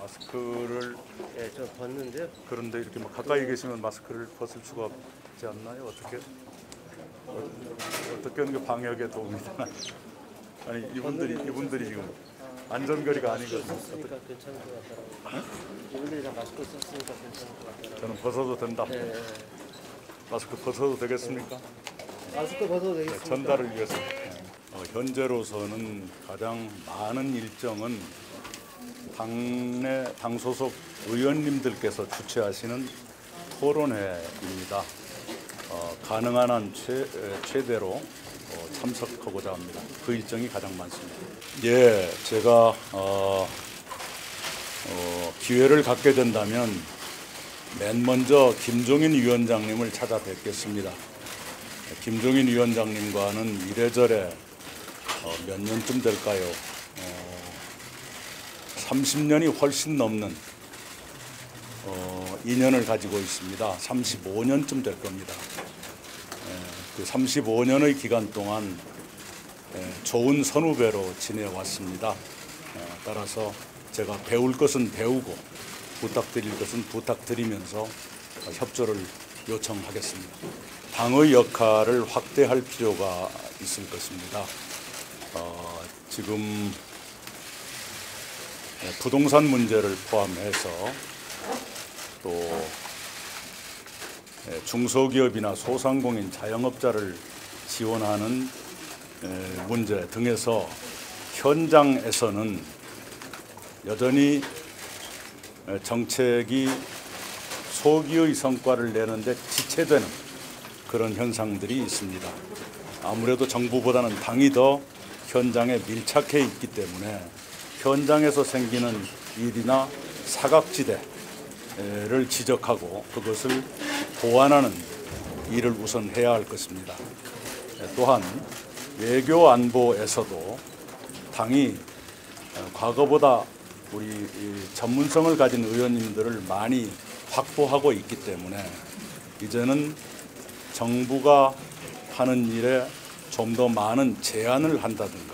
마스크를 예, 저 벗는데요. 그런데 이렇게 막 가까이 계시면 마스크를 벗을 수가 없지 않나요? 어떻게 하는 게 방역에 도움이 되나? 아니 이분들이 지금 안전거리가 아니거든요. 썼으니까 괜찮을 것 같더라고요. 이분들이 다 마스크 썼으니까 괜찮을 것 같더라고요. 저는 벗어도 된다. 예, 마스크 벗어도 되겠습니까? 마스크 벗어도 되겠습니까? 전달을 위해서. 현재로서는 가장 많은 일정은 당 소속 의원님들께서 주최하시는 토론회입니다. 가능한 한 최대로 참석하고자 합니다. 그 일정이 가장 많습니다. 예, 제가 기회를 갖게 된다면 맨 먼저 김종인 위원장님을 찾아뵙겠습니다. 김종인 위원장님과는 이래저래 몇 년쯤 될까요? 30년이 훨씬 넘는 인연을 가지고 있습니다. 35년쯤 될 겁니다. 그 35년의 기간 동안 좋은 선후배로 지내왔습니다. 따라서 제가 배울 것은 배우고 부탁드릴 것은 부탁드리면서 협조를 요청하겠습니다. 당의 역할을 확대할 필요가 있을 것입니다. 지금 부동산 문제를 포함해서 또 중소기업이나 소상공인 자영업자를 지원하는 문제 등에서 현장에서는 여전히 정책이 소기의 성과를 내는데 지체되는 그런 현상들이 있습니다. 아무래도 정부보다는 당이 더 현장에 밀착해 있기 때문에 현장에서 생기는 일이나 사각지대를 지적하고 그것을 보완하는 일을 우선 해야 할 것입니다. 또한 외교 안보에서도 당이 과거보다 우리 전문성을 가진 의원님들을 많이 확보하고 있기 때문에 이제는 정부가 하는 일에 좀 더 많은 제안을 한다든가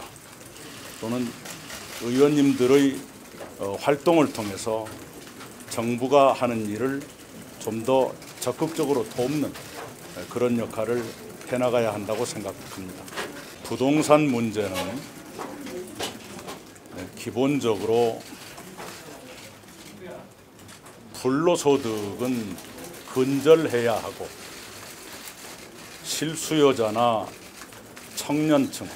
또는 의원님들의 활동을 통해서 정부가 하는 일을 좀 더 적극적으로 돕는 그런 역할을 해나가야 한다고 생각합니다. 부동산 문제는 기본적으로 불로소득은 근절해야 하고 실수요자나 청년층,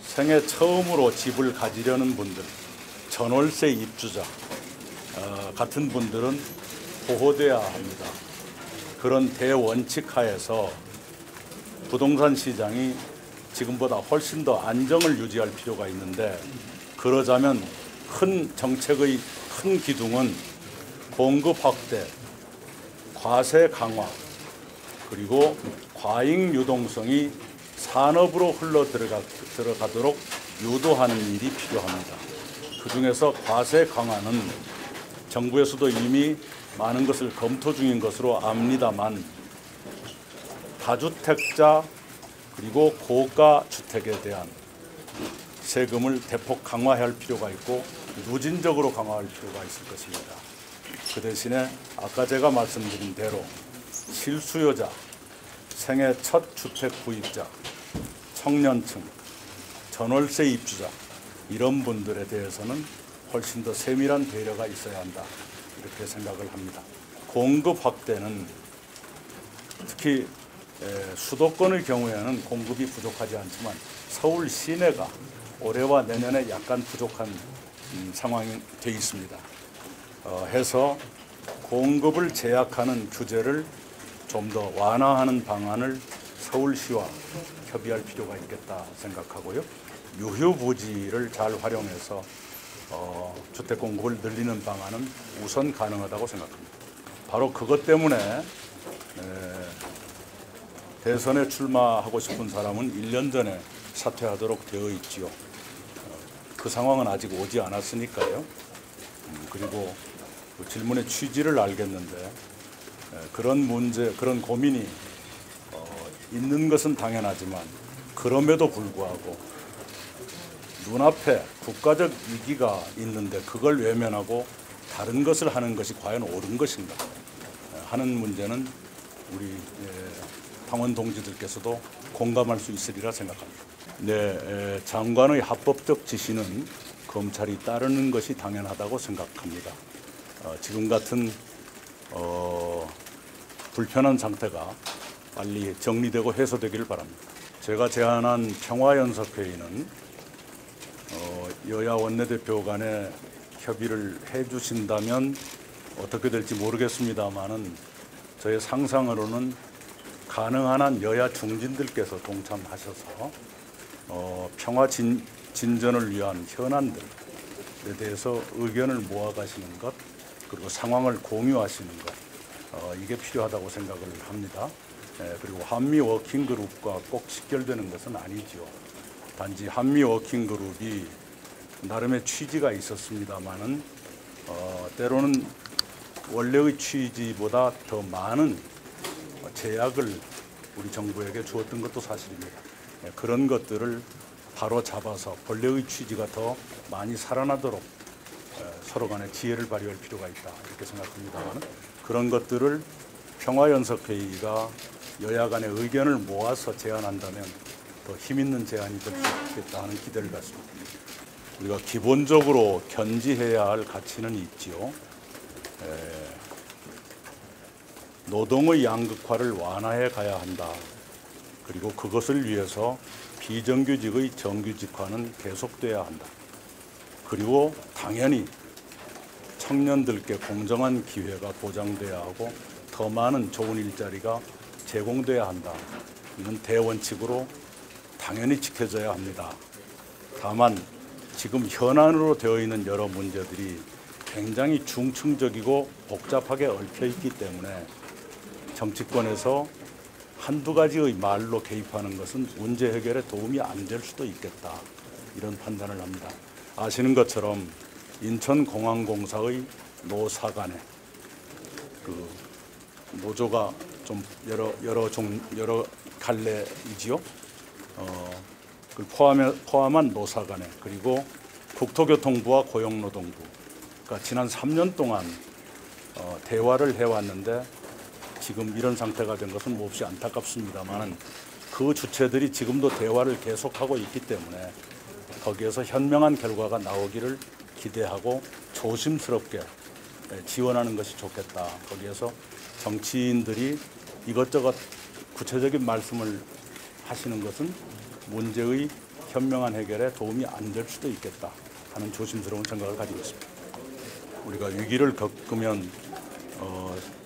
생애 처음으로 집을 가지려는 분들, 전월세 입주자 같은 분들은 보호돼야 합니다. 그런 대원칙 하에서 부동산 시장이 지금보다 훨씬 더 안정을 유지할 필요가 있는데 그러자면 큰 정책의 큰 기둥은 공급 확대, 과세 강화, 그리고 과잉 유동성이 산업으로 흘러 들어가도록 유도하는 일이 필요합니다. 그중에서 과세 강화는 정부에서도 이미 많은 것을 검토 중인 것으로 압니다만 다주택자 그리고 고가 주택에 대한 세금을 대폭 강화할 필요가 있고 누진적으로 강화할 필요가 있을 것입니다. 그 대신에 아까 제가 말씀드린 대로 실수요자, 생애 첫 주택 구입자, 청년층, 전월세 입주자 이런 분들에 대해서는 훨씬 더 세밀한 배려가 있어야 한다 이렇게 생각을 합니다. 공급 확대는 특히 수도권의 경우에는 공급이 부족하지 않지만 서울 시내가 올해와 내년에 약간 부족한 상황이 되어 있습니다. 해서 공급을 제약하는 규제를 좀 더 완화하는 방안을 서울시와 협의할 필요가 있겠다 생각하고요. 유휴부지를 잘 활용해서 주택 공급을 늘리는 방안은 우선 가능하다고 생각합니다. 바로 그것 때문에 대선에 출마하고 싶은 사람은 1년 전에 사퇴하도록 되어 있지요. 그 상황은 아직 오지 않았으니까요. 그리고 그 질문의 취지를 알겠는데 그런 문제, 그런 고민이 있는 것은 당연하지만 그럼에도 불구하고 눈앞에 국가적 위기가 있는데 그걸 외면하고 다른 것을 하는 것이 과연 옳은 것인가 하는 문제는 우리 당원 동지들께서도 공감할 수 있으리라 생각합니다. 네, 장관의 합법적 지시는 검찰이 따르는 것이 당연하다고 생각합니다. 지금 같은 불편한 상태가 빨리 정리되고 해소되기를 바랍니다. 제가 제안한 평화연석회의는 여야 원내대표 간에 협의를 해주신다면 어떻게 될지 모르겠습니다만은 저의 상상으로는 가능한 한 여야 중진들께서 동참하셔서 평화 진전을 위한 현안들에 대해서 의견을 모아가시는 것 그리고 상황을 공유하시는 것 이게 필요하다고 생각을 합니다. 그리고 한미 워킹그룹과 꼭 직결되는 것은 아니죠. 단지 한미 워킹그룹이 나름의 취지가 있었습니다만은 때로는 원래의 취지보다 더 많은 제약을 우리 정부에게 주었던 것도 사실입니다. 그런 것들을 바로 잡아서 본래의 취지가 더 많이 살아나도록 서로 간에 지혜를 발휘할 필요가 있다 이렇게 생각합니다만 그런 것들을 평화연석회의가 여야 간의 의견을 모아서 제안한다면 더 힘있는 제안이 될 수 있겠다 하는 기대를 갖습니다. 우리가 기본적으로 견지해야 할 가치는 있지요. 노동의 양극화를 완화해 가야 한다. 그리고 그것을 위해서 비정규직의 정규직화는 계속돼야 한다. 그리고 당연히 청년들께 공정한 기회가 보장돼야 하고 더 많은 좋은 일자리가 제공돼야 한다. 이는 대원칙으로 당연히 지켜져야 합니다. 다만 지금 현안으로 되어 있는 여러 문제들이 굉장히 중층적이고 복잡하게 얽혀 있기 때문에 정치권에서 한두 가지의 말로 개입하는 것은 문제 해결에 도움이 안 될 수도 있겠다. 이런 판단을 합니다. 아시는 것처럼 인천공항공사의 노사 간에 그 노조가 좀 여러 갈래이지요. 그 포함한 노사 간에 그리고 국토교통부와 고용노동부가 지난 3년 동안 대화를 해왔는데 지금 이런 상태가 된 것은 몹시 안타깝습니다만 그 주체들이 지금도 대화를 계속하고 있기 때문에 거기에서 현명한 결과가 나오기를 기대하고 조심스럽게 지원하는 것이 좋겠다. 거기에서 정치인들이 이것저것 구체적인 말씀을 하시는 것은 문제의 현명한 해결에 도움이 안 될 수도 있겠다 하는 조심스러운 생각을 가지고 있습니다. 우리가 위기를 겪으면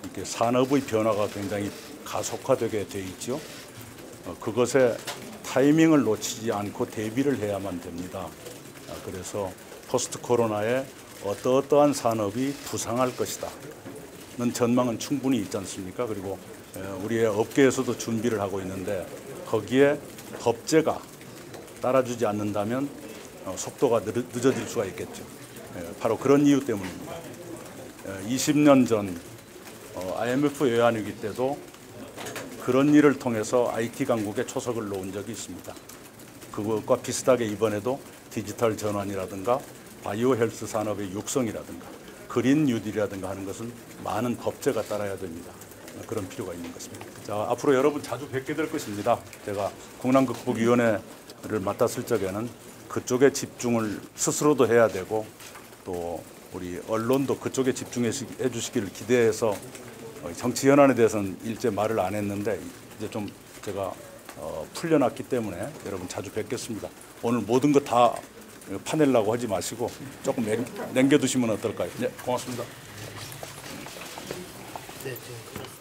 이렇게 산업의 변화가 굉장히 가속화되게 돼 있죠. 그것에 타이밍을 놓치지 않고 대비를 해야만 됩니다. 그래서 포스트 코로나에 어떠한 산업이 부상할 것이다 는 전망은 충분히 있지 않습니까? 그리고 우리의 업계에서도 준비를 하고 있는데 거기에 법제가 따라주지 않는다면 속도가 늦어질 수가 있겠죠. 바로 그런 이유 때문입니다. 20년 전 IMF 외환위기 때도 그런 일을 통해서 IT 강국에 초석을 놓은 적이 있습니다. 그것과 비슷하게 이번에도 디지털 전환이라든가 바이오 헬스 산업의 육성이라든가 그린 뉴딜이라든가 하는 것은 많은 법제가 따라야 됩니다. 그런 필요가 있는 것입니다. 자, 앞으로 여러분 자주 뵙게 될 것입니다. 제가 국난극복위원회를 맡았을 적에는 그쪽에 집중을 스스로도 해야 되고 또 우리 언론도 그쪽에 집중해 주시기를 기대해서 정치 현안에 대해서는 일제 말을 안 했는데 이제 좀 제가 풀려났기 때문에 여러분 자주 뵙겠습니다. 오늘 모든 거 다 파내려고 하지 마시고 조금 남겨두시면 어떨까요? 네, 고맙습니다. 네, 지금